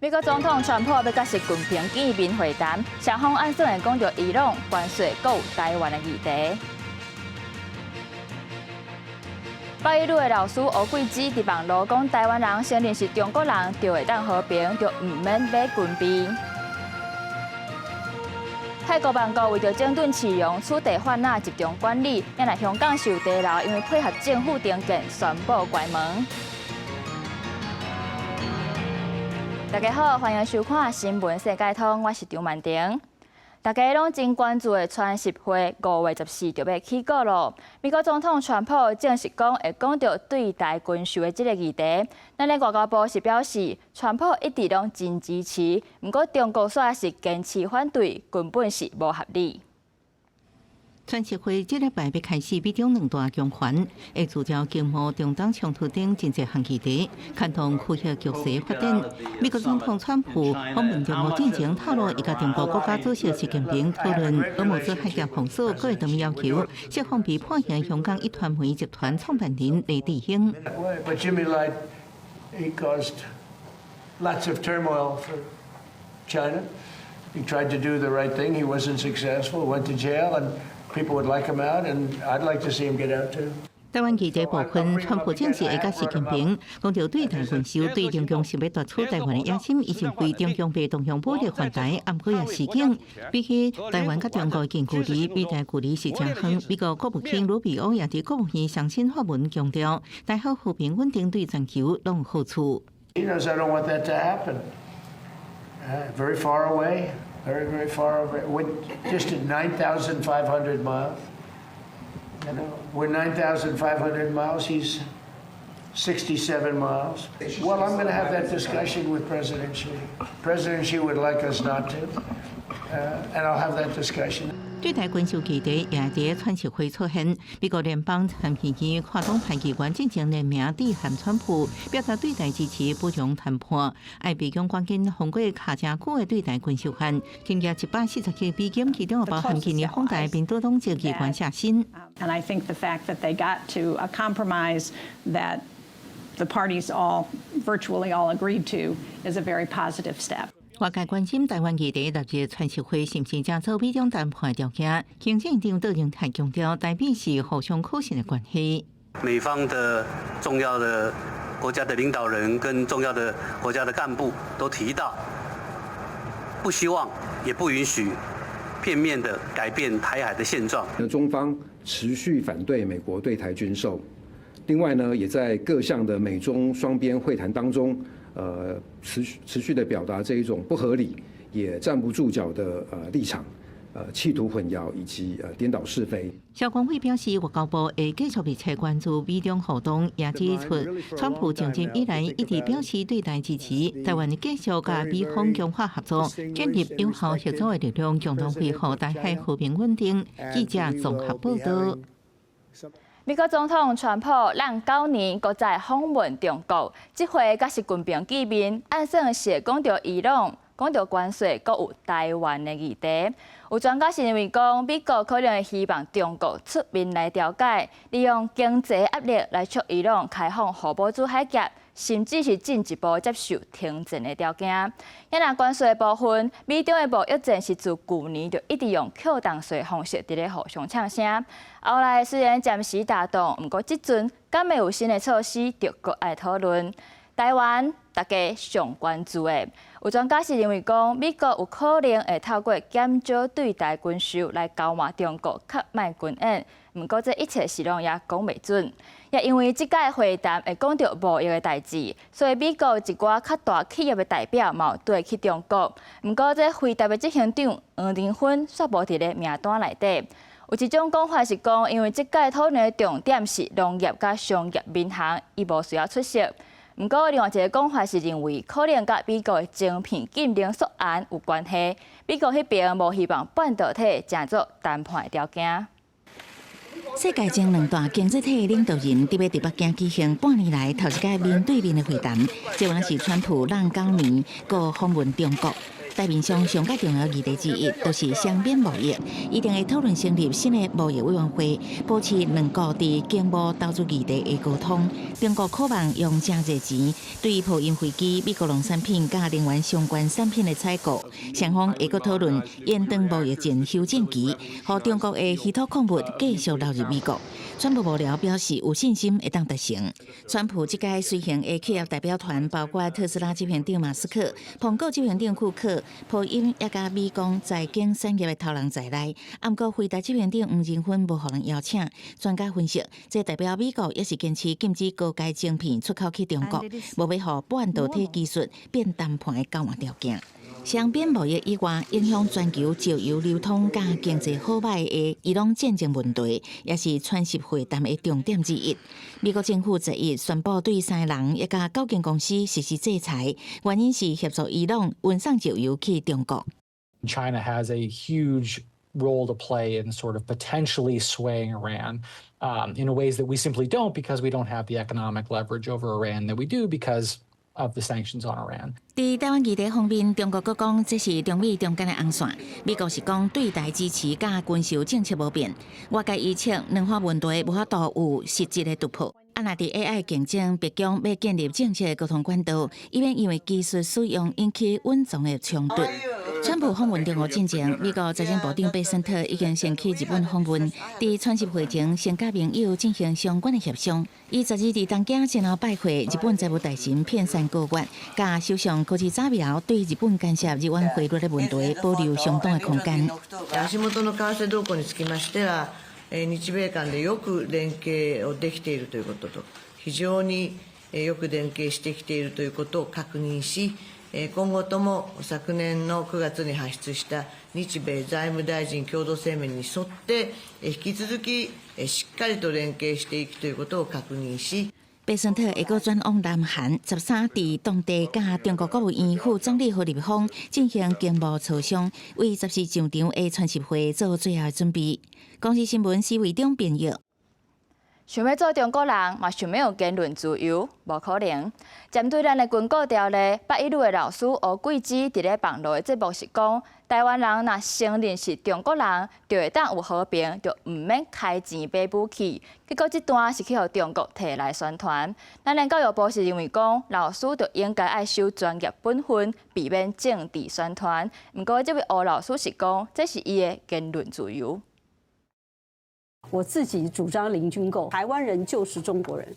美国总统川普要甲习近平见面会谈，双方暗算会讲到伊朗、关税、还有台湾的议题。巴伊鲁的老师吴桂枝伫网络讲，台湾人承认是中国人，就会当和平，就唔免买军备。泰国办国为着整顿市容、取缔贩仔集中管理，也来香港受地牢，因为配合政府定见，宣布关门。大家好，欢迎收看新闻世界通，我是张曼婷。大家拢真关注的川习会5月14就要起过咯。美国总统川普正式讲会讲到对台军售的这个议题。咱的外交部是表示，川普一直拢真支持，不过中国说是坚持反对，根本是无合理。川习会这礼拜要开始，美中两大强权会聚焦经贸、中东冲突等经济项议题，牵动区域局势发展。美国总统川普访问中国进程透露，伊甲中国国家主席习近平讨论俄乌兹海峡封锁各个等要求，释放被判刑香港一传媒集团创办人李志兴。But Jimmy Lai, he caused lots of turmoil for China. He tried to do the right thing. He wasn't successful. Went to jail and. People would like him out, and I'd like to see him get out too. 台湾记者部分，川普正式会甲习近平讲到对台军售，对中共想要夺取台湾的野心，已经为中共被动向武力犯台，暗过也示警。比起台湾甲中国近距离，美台距离是真远。美国国务卿鲁比欧也伫国务院上新发文强调，台海和平稳定对全球拢有好处。He knows I don't want that to happen. Very far away. Very, very far away. We're just at 9,500 miles. You know, we're 9,500 miles. He's 67 miles. Well, I'm going to have that discussion with President Xi. President Xi would like us not to, and I'll have that discussion. 对台军售议题也伫川习会出现，美国联邦参议院跨党派议员进行联名致函川普，表达对台支持不容谈判。爱美军赶紧通过卡正久的对台军售案，今日147美金，其中包含今日访台并多党籍议员下新。And I think the fact that they got to a compromise that the parties all virtually all agreed to is a very positive step. 外界关心台湾议题6日川习会是不是正做美中谈判的条件？行政院长杜荣泰强调，台美是互相可信的关系。美方的重要的国家的领导人跟重要的国家的干部都提到，不希望也不允许片面的改变台海的现状。中方持续反对美国对台军售，另外呢，也在各项的美中双边会谈当中。持续的表达这一种不合理也站不住脚的立场，企图混淆以及颠倒是非。消管会表示，外交部会继续密切关注美中互动，也指出，川普上任以来一直表示对台支持，台湾继续甲美方强化合作，建立有效合作的力量，共同维护台海和平稳定。记者综合报道。美国总统川普让9年搁再访问中国，这回甲习近平见面，按算是讲到伊朗、讲到关税，搁有台湾的议题。有专家是认为讲，美国可能会希望中国出面来调解，利用经济压力来促伊朗开放荷伯兹海峡，甚至是进一步接受停战的条件。也若关税部分，美中的贸易战是自去年就一直用扣档税方式伫咧互相呛声。后来虽然暂时达成，不过即阵敢会有新的措施，就搁爱讨论。台湾大家上关注的，有专家是认为讲，美国有可能会透过减少对台军售来交换中国较卖军演。不过这一切是拢也讲袂准，也因为即届会谈会讲到贸易的代志，所以美国一寡较大企业的代表嘛有对去中国。不过这回答的执行长黄仁勋却无伫咧名单内底。有一种讲法是讲，因为即届讨论的重点是农业甲商业民航，伊无需要出席。不过，另外一个讲法是认为，可能甲美国的晶片禁令素案有关系。美国迄边无希望半导体成做谈判的条件。世界前2大经济体领导人伫北京举行半年来头一届面对面的会谈，这往是川普让9年，搁访问中国。台面上上较重要议题之一，就是双边贸易，一定会讨论成立新的贸易委员会，保持两国伫经贸投资议题的沟通。中国渴望用正侪钱对波音飞机、美国农产品甲能源相关产品的采购，双方会阁讨论延长贸易战休战期，让中国的稀土矿物继续流入美国。川普幕僚表示有信心会当达成。川普这届随行的企业代表团包括特斯拉执行长马斯克、苹果执行长库克、波音也甲美国财经产业的头人在内。不过，辉达执行长黄仁勋无互人邀请。专家分析，这代表美国也是坚持禁止高阶晶片出口去中国，无要互半导体技术变谈判的交换条件。双边贸易以外，影响全球石油流通甲经济好歹的伊朗战争问题，也是川习会谈的重点之一。美国政府11日宣布对3个人一家9间公司实施制裁，原因是协助伊朗运送石油去中国。China has a huge role to play in sort of potentially swaying Iran in ways that we simply don't because we don't have the economic leverage over Iran that we do because of the sanctions on Iran. 在台湾议题方面，中国阁讲这是中美中间的红线。美国是讲对台支持甲军售政策无变。外界预测两方问题无法度有实质的突破。若伫 AI 竞争，北京要建立正确的沟通管道，以免因为技术使用引起稳重的冲突。川普访问中国之前，美国财政部长贝森特已经先去日本访问，伫川习会前先甲盟友进行相关的协商。伊12日伫东京前后拜会日本财務大臣片山高月，甲首相高市早苗对日本干涉日元汇率的問題保留相當的空間。足元の為替動向につきましては、日米間でよく連携をできているということと、非常によく連携してきているということを確認し、今後とも昨年の9月に発出した日米財務大臣共同声明に沿って引き続きしっかりと連携していくということを確認し。贝森特会阁转往南韩，13伫当地甲中国国务院副总理何立峰进行经贸磋商，为14上场的川习会做最后准备。公司新闻施伟忠编译。想要做中国人，嘛想要有言论自由，无可能。针对咱的军购条例，8一路的老师吴桂枝伫咧网络的节目是讲，台湾人若承认是中国人，就会当有和平，就毋免开钱买武器。结果这段是去互中国摕来宣传。咱的教育部是认为讲，老师就应该爱守专业本分，避免政治宣传。毋过这位吴老师是讲，这是伊的言论自由。我自己主张零军购，台湾人就是中国人。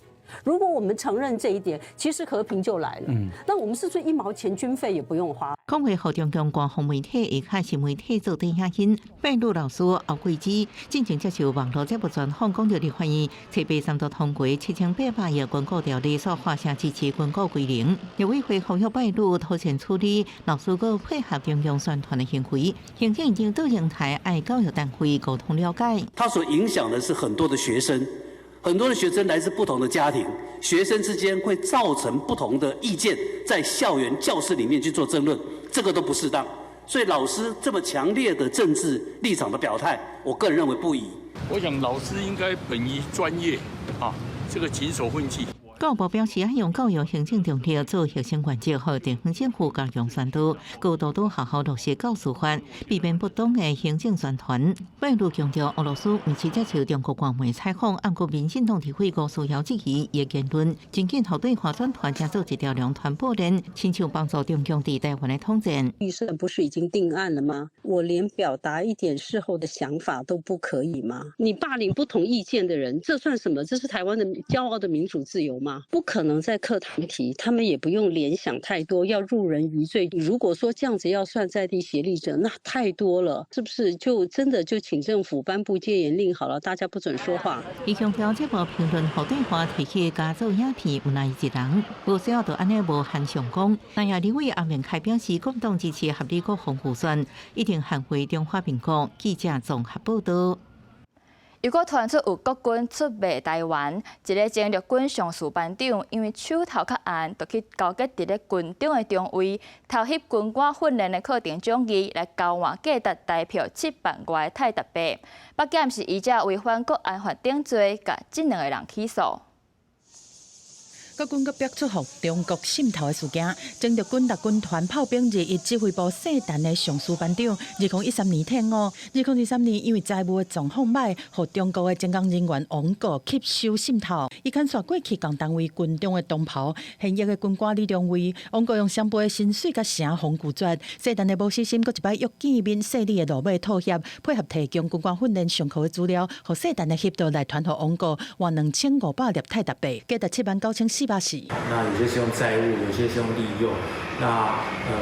如果我们承认这一点，其实和平就来了。那我们是不是1毛钱军费也不用花？讲话互中共官方媒体下卡新媒体做对下因，拜鲁老师吴桂枝进行接受网络节目专访，讲到立法院783度通过7800亿军购条例所发射支持军购规定，陆委会呼吁拜鲁妥善处理老师个配合中共宣传的行为，行政已经对平台爱教育单位沟通了解。它所影响的是很多的学生。很多的学生来自不同的家庭，学生之间会造成不同的意见，在校园教室里面去做争论，这个都不适当。所以老师这么强烈的政治立场的表态，我个人认为不宜。我想老师应该本于专业啊，这个谨守分际。教育部表示，用教育行政重力做学生原则和地方政府加强宣导，高度好好落实教师法，避免不当的行政宣传。拜鲁强调，俄罗斯每次接受中国官媒采访，按国民进党体会过需要质疑伊言论，仅仅好对华专团加做一条两团布阵，请求帮助中共对台湾的统战。预算不是已经定案了吗？我连表达一点事后的想法都不可以吗？你霸凌不同意见的人，这算什么？这是台湾的骄傲的民主自由吗？不可能在课堂提，他们也不用联想太多，要入人于罪。如果说这样子要算在地协力者，那太多了，是不是？就真的就请政府颁布戒严令好了，大家不准说话。伊强调，这部评论后对话提起加做影片，无奈一人，无需要就安尼无限上纲。南亚立委阿明凯表示，国民党支持合理国防预算，一定捍卫中华民国。记者综合报道。又搁传出有国军出卖台湾，一个前陆军上士班长因为手头较暗，就去交给伫咧军中的中尉，偷翕军官训练的课程讲义来交换价值台票7万外的泰达币。北检是依照违反国安法定罪，甲这2个人起诉。国军阁逼出互中国渗透的事件，征着军陆军团炮兵日以指挥部圣诞的上司班长，2013年退伍，2023年因为财务的状况歹，互中国的政工人员网购吸收渗透，伊牵涉过去共单位军中的同袍，现役的军官李良伟，网购用双倍的薪水甲城防拒绝，圣诞的无死心，阁一摆约见面设立的路尾妥协，配合提供军官训练上课的资料，互圣诞的协助来团伙网购换2500粒泰达币，价值79440。那有些是用债务，有些是用利用。那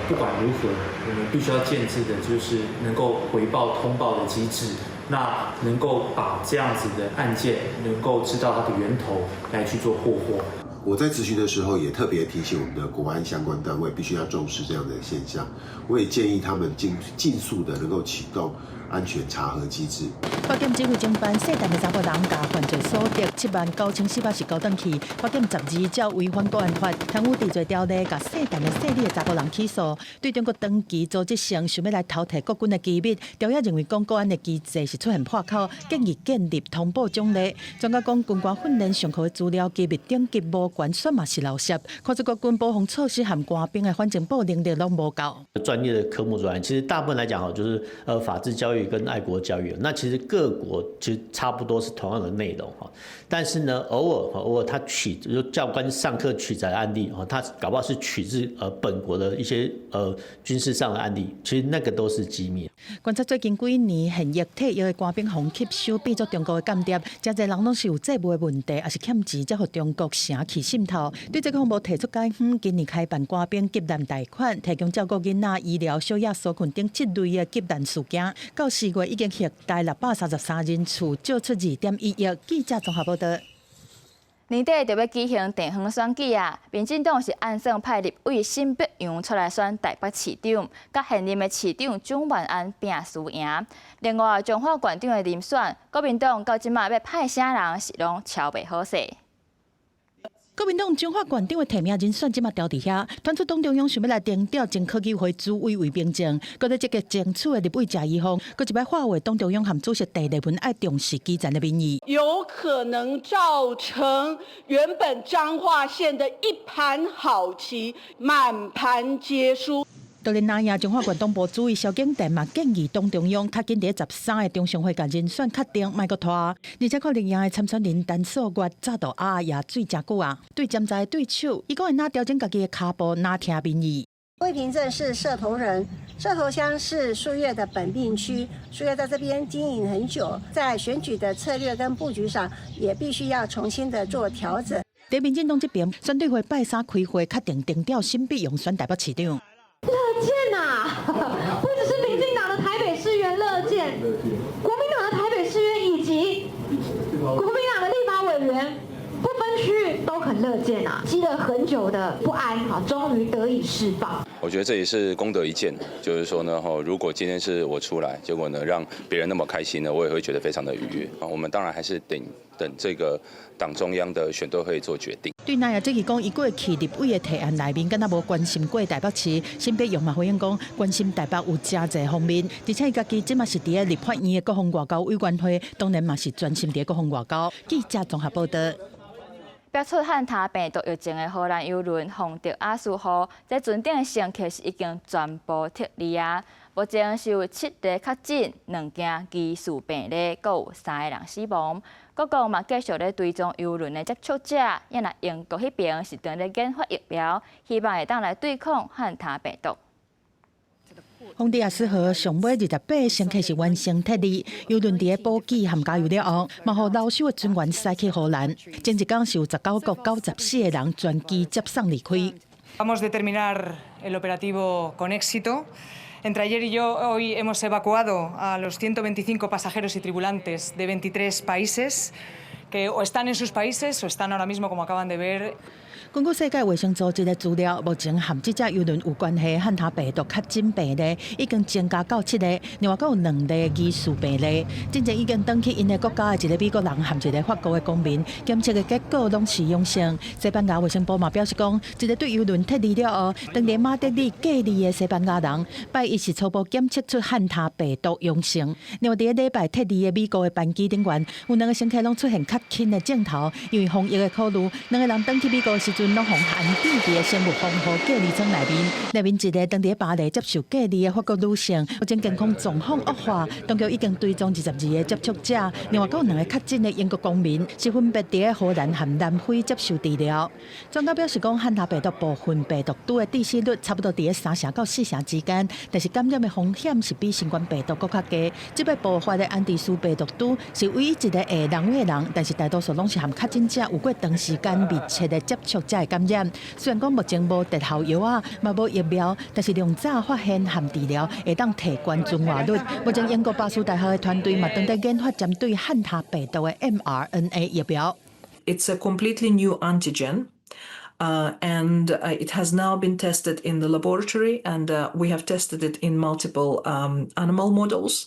不管如何，我们必须要建制的就是能够回报通报的机制，那能够把这样子的案件能够知道它的源头来去做破获。我在咨询的时候也特别提醒我们的国安相关单位必须要重视这样的现象，我也建议他们尽速的能够启动安全查核机制。法检指挥中办圣诞的查甫人甲犯罪所得79440交回去，法检12照违反国安法、贪污治罪条例，甲圣诞的设立的查甫人起诉。对中国长期组织性想要来偷摕国军的机密，调查认为讲国安的机制是出现破口，建议建立通报奖励。专家讲军官训练上课的资料机密等级无悬算嘛是漏泄，看出国军保防措施和官兵的反情报能力拢无够。专业的科目之外，其实大部分来讲就是法治教育跟爱国教育。那其实各国其实差不多是同样的内容哈，但是呢，偶尔他就教官上课取材案例他搞不好是取自本国的一些军事上的案例，其实那个都是机密。观察最近几年现役退役的官兵互吸收变作中国的间谍，真侪人拢是有债务的问题，也是欠钱才互中国城去渗透。对这个项目提出解方，今年开办官兵急难贷款，提供照顾囡仔、医疗、小野纾困等7类的急难事件。到4月已经携带633人次，缴出2.1亿。记者综合报道。年底就要举行地方选举啊！民进党是按算派立委新北杨出来选台北市长，甲现任的市长蒋万安拼输赢。另外，彰化县长的遴选，国民党到即马要派啥人是拢超袂好势。国民党彰化县长的提名人选即马调伫遐，传出党中央想要来征调前科技会主委魏明正，搁在积极争取的立委谢宜芳，搁一摆话话党中央和主席戴立文爱重视基层的民意，有可能造成原本彰化县的一盘好棋满盘皆输。多年来呀，彰化县党部主委萧景电嘛建议党中央较紧伫13个中常会甲人选确定，莫搁拖，而且看另外的参选人陈素月早到也水真久啊。对潜在的对手，伊讲会哪调整家己的脚步，哪听民意。魏平正是社头人，社头乡是树月的本病区，树月在这边经营很久，在选举的策略跟布局上，也必须要重新的做调整。在民进党这边，选对会拜3开会，确定定调新北用选台北市长。乐见呐，不只是民进党的台北市员乐见，国民党的台北市员以及国民党的立法委员不分区域都很乐见啊，积了很久的不安终于得以释放。我觉得这也是功德一件，就是说呢，如果今天是我出来，结果呢让别人那么开心呢，我也会觉得非常的愉悦啊。我们当然还是等这个党中央的选队会做决定。对内也即是讲，伊过去立委的提案内面，敢若无关心过台北市，新北用嘛回应讲关心台北有真侪方面，而且伊家己即嘛是伫咧立法院的国防外交委员会，当然嘛是专心伫国防外交。记者综合报道。爆出汉他病毒疫情的荷兰邮轮洪迪阿斯号，在船顶的乘客是已经全部撤离啊。目前是有7例确诊，2件疑似病例，阁有3个人死亡。各国嘛继续咧追踪邮轮的接触者，因为英国迄边是正咧研发疫苗，希望会当来对抗汉他病毒。洪迪亚斯号上尾28乘客是完成撤离，邮轮伫咧补给和加油了后，嘛互留守的船员驶去荷兰。前一天是有19国94个人全机接送离开。Vamos de terminar el operativo con éxito. Entre ayer y hoy hemos evacuado a los 125 pasajeros y tripulantes de 23 países que o están en sus países o están ahora mismo, como acaban de ver. 根据世界卫生组织的资料，目前和这只邮轮有关系汉他病毒确诊病例已经增加到7例，另外还有2例疑似病例。真正已经登去因的国家的一个美国人和一个法国的公民，检测的结果拢是阳性。西班牙卫生部嘛表示讲，一个对邮轮撤离了后，当地马德里隔离的西班牙人，拜一是初步检测出汉他病毒阳性。另外，伫礼拜撤离的美国的班机顶员，有2个乘客拢出现较轻的症头，因为防疫的考虑，2个人登去美国的时阵。阵拢从含定伫的生物丰富隔离舱内面一个当地巴黎接受隔离的法国女性，目前健康状况恶化，当局已经追踪22个接触者，另外还有2个确诊的英国公民，是分别伫荷兰和南非接受治疗。专家表示讲，汉他病毒部分病毒株的致死率差不多伫3成到4成之间，但是感染的风险是比新冠病毒更较低。这被爆发的安迪斯病毒株是唯一一个会人的人，但是大多数拢是和确诊者有过长时间密切的接触者的感染。虽然讲目前无特效药啊，嘛无疫苗，但是用早发现和治疗会当提高存活率。目前英国巴斯大学的团队嘛正在研发针对汉他病毒的 mRNA 疫苗。It's a completely new antigen. And it has now been tested in the laboratory, and we have tested it in multiple animal models.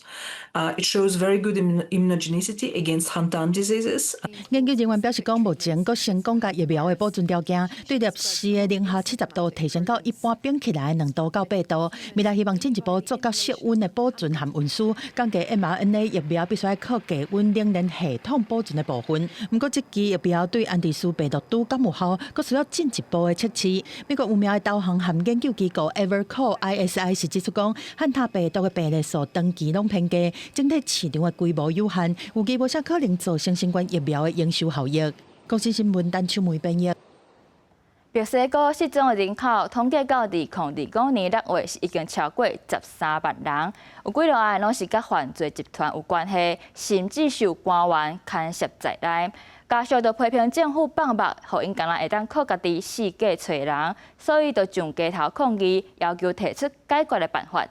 It shows very good immunogenicity against Huntington diseases. 研究人员表示讲，目前佫成功甲疫苗的保存条件，对摄氏的零下70度提升到一般冰起来的2度到8度。未来希望进一步做到室温的保存和运输。降低 mRNA 疫苗必须要靠低温冷链系统保存的部分。不过，这期疫苗对安迪斯病毒株敢有效，佫需要进一步的测试。美国有名的导航和研究机构 Evercore ISI 是指出讲，汉他病毒的病例数长期拢偏低。整体市场的规模有限，预计无啥可能造成新冠疫苗的营收效益。国际新闻陈秋梅编译。墨西哥失踪的人口统计到2025年6月是已经超过13万人，有几落案拢是甲犯罪集团有关系，甚至受官员牵涉在内。家属就批评政府放目，互因敢若会当靠家己四界找人，所以就上街头抗议，要求提出解决的办法。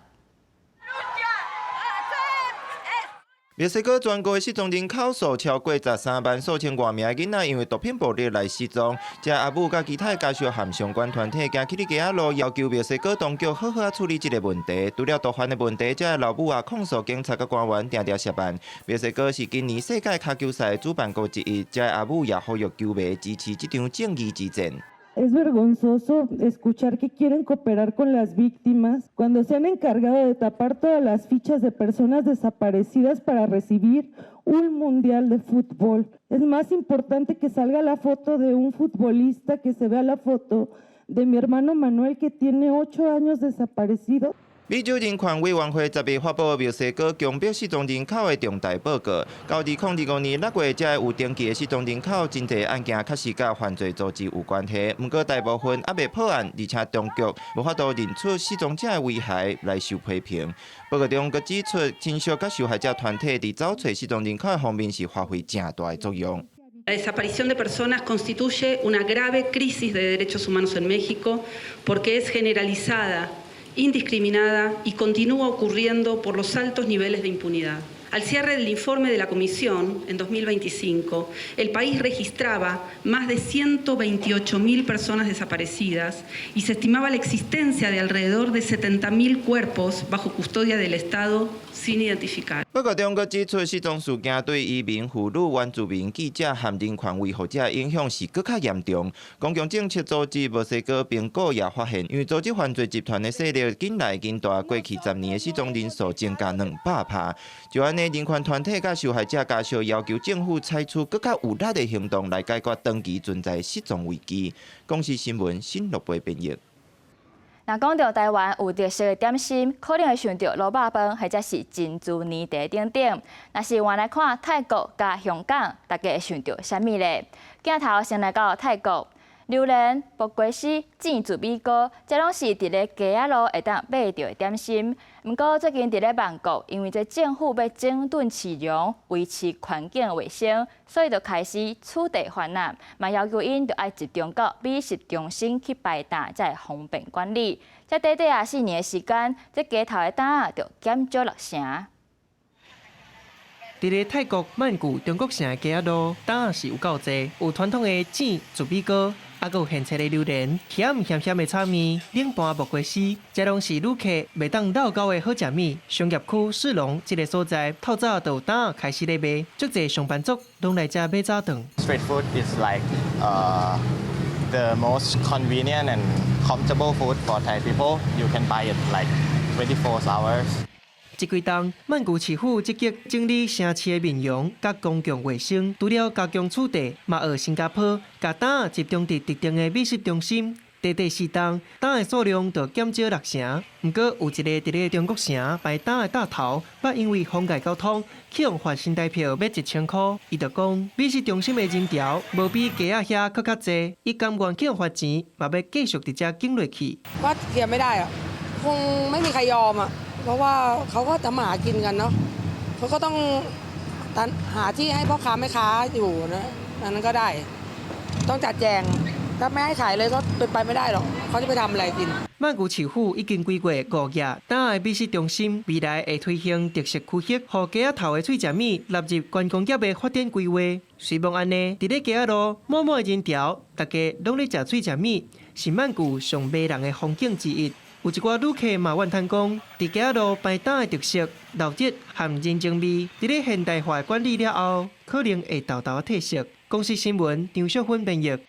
墨西哥全国的失踪人口数超过13万数千外名的囡仔，因为毒品暴力来失踪。这阿母甲其他家属和相关团体行起哩街仔路，要求墨西哥当局好好处理这个问题。除了毒贩的问题，这老母也控诉警察甲官员定定涉案。墨西哥是今年世界卡球赛主办国之一，这阿母也呼吁球迷支持这场正义之战。Es vergonzoso escuchar que quieren cooperar con las víctimas cuando se han encargado de tapar todas las fichas de personas desaparecidas para recibir un mundial de fútbol. Es más importante que salga la foto de un futbolista, que se vea la foto de mi hermano Manuel, que tiene 8 años desaparecido. 美洲人权委员会10日发布墨西哥强迫失踪人口的重大报告。到2025年6月，才有登记的失踪人口，真侪案件确实甲犯罪组织有关系。不过大部分还未破案，而且当局无法度认出失踪者的危害来受批评。报告中佫指出，亲属甲受害者团体伫找找失踪人口的方面是发挥正大的作用。La desaparición de personas constituye una grave crisis de derechos humanos en México porque es generalizada, indiscriminada y continúa ocurriendo por los altos niveles de impunidad. Al cierre del informe de la Comisión, en 2025, el país registraba más de 128.000 personas desaparecidas y se estimaba la existencia de alrededor de 70.000 cuerpos bajo custodia del Estado sin identificar. 报告中佫指出，失踪事件对移民、妇女、原住民、记者和人权维护者影响是更较严重。公共政策组织墨西哥评估也发现，因为组织犯罪集团的势力紧来紧大，过去10年的失踪人数增加200%。就安尼，人权团体甲受害者家属要求政府采取更较有力的行动来解决长期存在失踪危机。公视新闻新乐培编译。若讲到台湾有特色的点心，可能会想到萝卜饭或者是珍珠奶茶等等。若是换来看泰国甲香港，大家会想到啥物咧？镜头先来到泰国。榴莲、木瓜丝、煎猪米糕，这拢是伫咧街仔路会当买到的点心。不过最近伫咧曼谷，因为这政府要整顿市容、维持环境卫生，所以就开始取缔泛滥，嘛要求因就要集中到美食中心去摆摊，才会方便管理。这短短4年的时间，这街头的摊仔就减少6成。伫咧泰国曼谷中国城的街仔路，摊仔是有够济，有传统的煎猪米糕。还有现切的榴莲、咸的炒面、冷盘木瓜丝，这拢是旅客袂当绕高的好食物。商业区市龙这个所在，透早就打开始咧卖，足侪上班族拢来这买早顿。Street food is like the most convenient and comfortable food for Thai people. You can buy it like 24 hours. 这几冬，曼谷市府积极整理城市的面容，甲公共卫生，除了加强处理，嘛学新加坡，甲胆仔集中伫特定的美食中心。短短4冬，胆的数量就减少6成。不过有一个伫咧中国城摆胆的大头，捌因为妨碍交通，去用发新台票要1000块。伊就讲，美食中心的人潮无比鸡仔遐搁较济，伊甘愿去用发钱，嘛要继续伫遮经落去。ก็เทียมไม่ได้อะคงไม่มีใครยอมอะเพราะว่าเขาก็ทำมาหากินกันเนาะเขาก็ต้องหาที่ให้พ่อค้าแม่ค้าอยู่นะอันนั้นก็ได้ต้องจัดแจงถ้าไม่ให้ขายเลยก็เป็นไปไม่ได้หรอกเขาจะไปทำอะไรกิน曼谷市府已經規劃5個膽的美食中心，未來會推行特色區域，讓雞仔頭的脆食米納入觀光業的發展規劃。雖望安尼，伫咧雞仔路滿滿的人潮，大家攏咧食脆食米，是曼谷上迷人的風景之一。有一寡旅客嘛怨嘆講，伫雞仔路擺膽的特色、鬧熱和人情味，伫咧現代化管理了後，可能會豆豆褪色。公司新聞張淑芬編譯。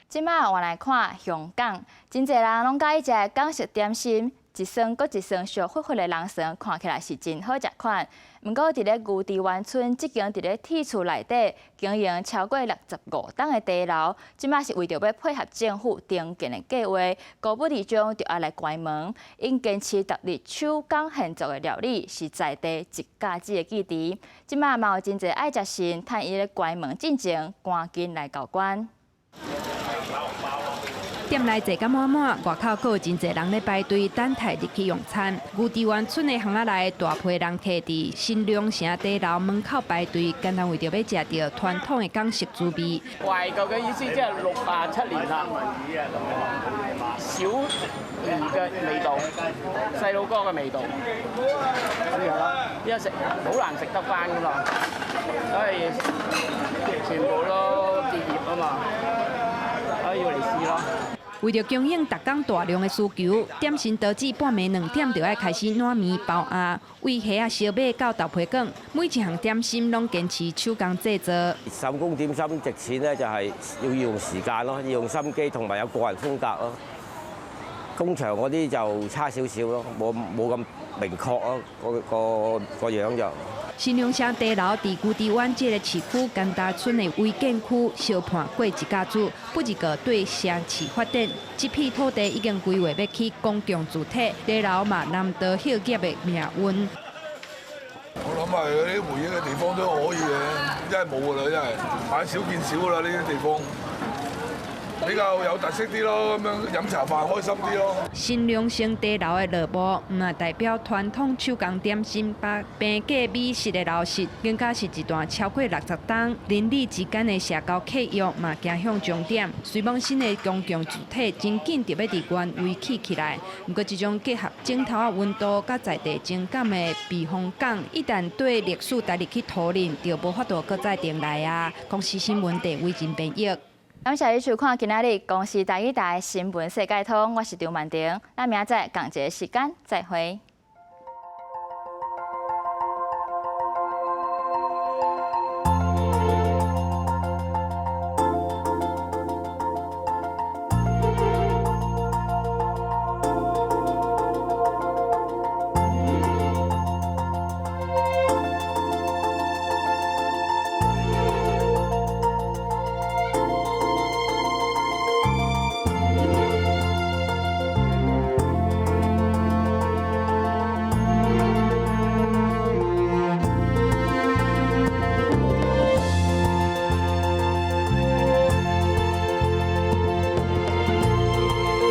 即摆换来看香港，真侪人拢介意食港式点心，一双搁一双烧火火的人参，看起来是真好食款。毋过，伫咧牛池湾村即间伫咧铁厝内底经营超过65栋的地楼，即摆是为着要配合政府订建的计划，高不离中就要来关门。因坚持独立手工现做的料理是在地一家子的基地。即摆嘛有真侪爱食神，趁伊咧关门进前，赶紧来交关。店内坐甲满满，外口阁有真侪人咧排队等待入去用餐。牛池湾村的巷仔内，大批人徛伫新良城地楼门口排队，简单为着要食到传统的港式滋味。懷舊嘅意思即係67年啦，小兒嘅味道，細路哥嘅味道，咁樣啦。因為食好難食得翻噶嘛，所以全部都結業啊嘛，所以要嚟試咯。为着供应逐工大量的需求，点心导致半暝2點就要開始糯米包鸭、為蝦啊、燒馬到豆皮卷，每一項點心攏堅持手工製作。手工點心值錢咧，就係要用時間咯，要用心機同埋有個人風格咯。工場嗰啲就差少少咯，冇咁明確咯，個樣就。新良城地樓伫牛池灣這個市區甘達村的違建區小盤過一家子，不一個對城市發展。這片土地已經規劃要起公共主體，地樓嘛南道歇業的命運。我諗係嗰啲回憶嘅地方都可以嘅，真係冇㗎啦，真係買少見少啦呢啲地方。比較有特色啲咯，咁樣飲茶飯開心啲咯。新良城地樓的落幕，嘛代表傳統手工點心把平價美食的流失，更加是一段超過60棟鄰里之間的社交契約嘛走向終點。雖望新的公共主體真緊就要佇原位起來，不過這種結合鏡頭啊溫度甲在地情感的避風港，一旦對歷史帶入去討論，就無法度擱再重來啊。公司新聞地為真編譯。感謝你收看今仔日公視第一台新聞世界通，我是張曼婷，咱明仔同一個時間再會。